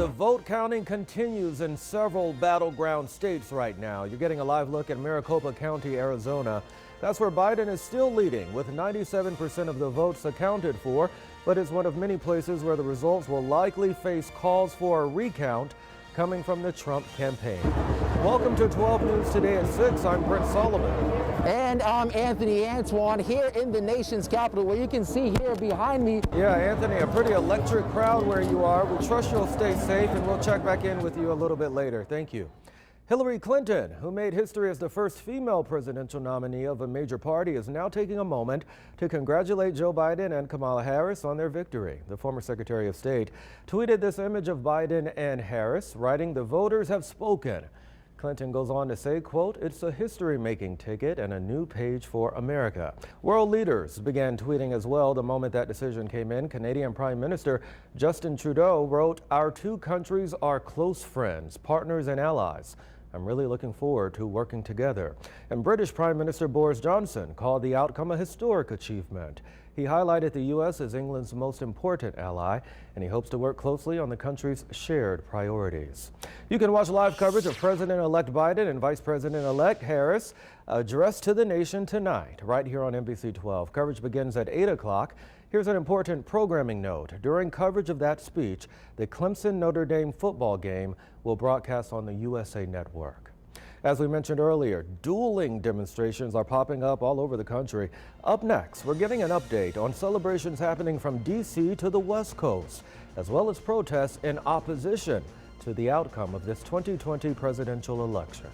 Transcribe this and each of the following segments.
The vote counting continues in several battleground states right now. You're getting a live look at Maricopa County, Arizona. That's where Biden is still leading with 97% of the votes accounted for, but it's one of many places where the results will likely face calls for a recount coming from the Trump campaign. Welcome to 12 News Today at 6. I'm Brent Solomon. And I'm Anthony Antoine here in the nation's capital, where you can see here behind me. Yeah, Anthony, a pretty electric crowd where you are. We trust you'll stay safe, and we'll check back in with you a little bit later. Thank you. Hillary Clinton, who made history as the first female presidential nominee of a major party, is now taking a moment to congratulate Joe Biden and Kamala Harris on their victory. The former Secretary of State tweeted this image of Biden and Harris, writing, "The voters have spoken." Clinton goes on to say, quote, "It's a history-making ticket and a new page for America." World leaders began tweeting as well the moment that decision came in. Canadian Prime Minister Justin Trudeau wrote, "Our two countries are close friends, partners, and allies. I'm really looking forward to working together." And British Prime Minister Boris Johnson called the outcome a historic achievement. He highlighted the U.S. as England's most important ally, and he hopes to work closely on the country's shared priorities. You can watch live coverage of President-elect Biden and Vice President-elect Harris address to the nation tonight, right here on NBC 12. Coverage begins at 8 o'clock. Here's an important programming note. During coverage of that speech, the Clemson-Notre Dame football game will broadcast on the USA Network. As we mentioned earlier, dueling demonstrations are popping up all over the country. Up next, we're getting an update on celebrations happening from D.C. to the West Coast, as well as protests in opposition to the outcome of this 2020 presidential election.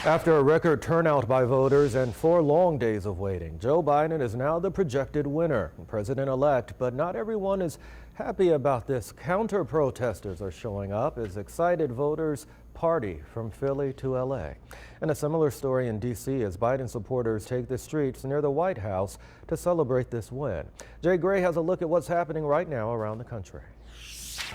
After a record turnout by voters and 4 long days of waiting, Joe Biden is now the projected winner, president-elect, but not everyone is happy about this. Counter-protesters are showing up as excited voters party from Philly to L.A. And a similar story in D.C. as Biden supporters take the streets near the White House to celebrate this win. Jay Gray has a look at what's happening right now around the country.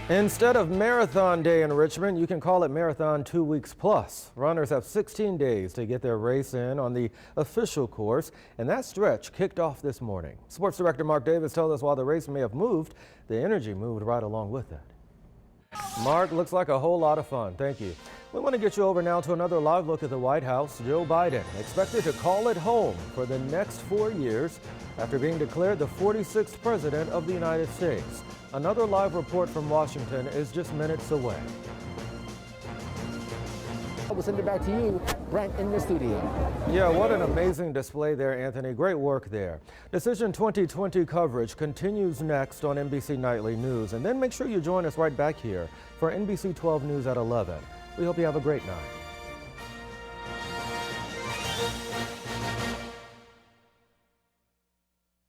Instead of Marathon Day in Richmond, you can call it Marathon 2 weeks plus. Runners have 16 days to get their race in on the official course, and that stretch kicked off this morning. Sports Director Mark Davis told us while the race may have moved, the energy moved right along with it. Mark, looks like a whole lot of fun. Thank you. We want to get you over now to another live look at the White House. Joe Biden expected to call it home for the next 4 years after being declared the 46th president of the United States. Another live report from Washington is just minutes away. We'll send it back to you, Brent, in the studio. Yeah, what an amazing display there, Anthony. Great work there. Decision 2020 coverage continues next on NBC Nightly News. And then make sure you join us right back here for NBC 12 News at 11. We hope you have a great night.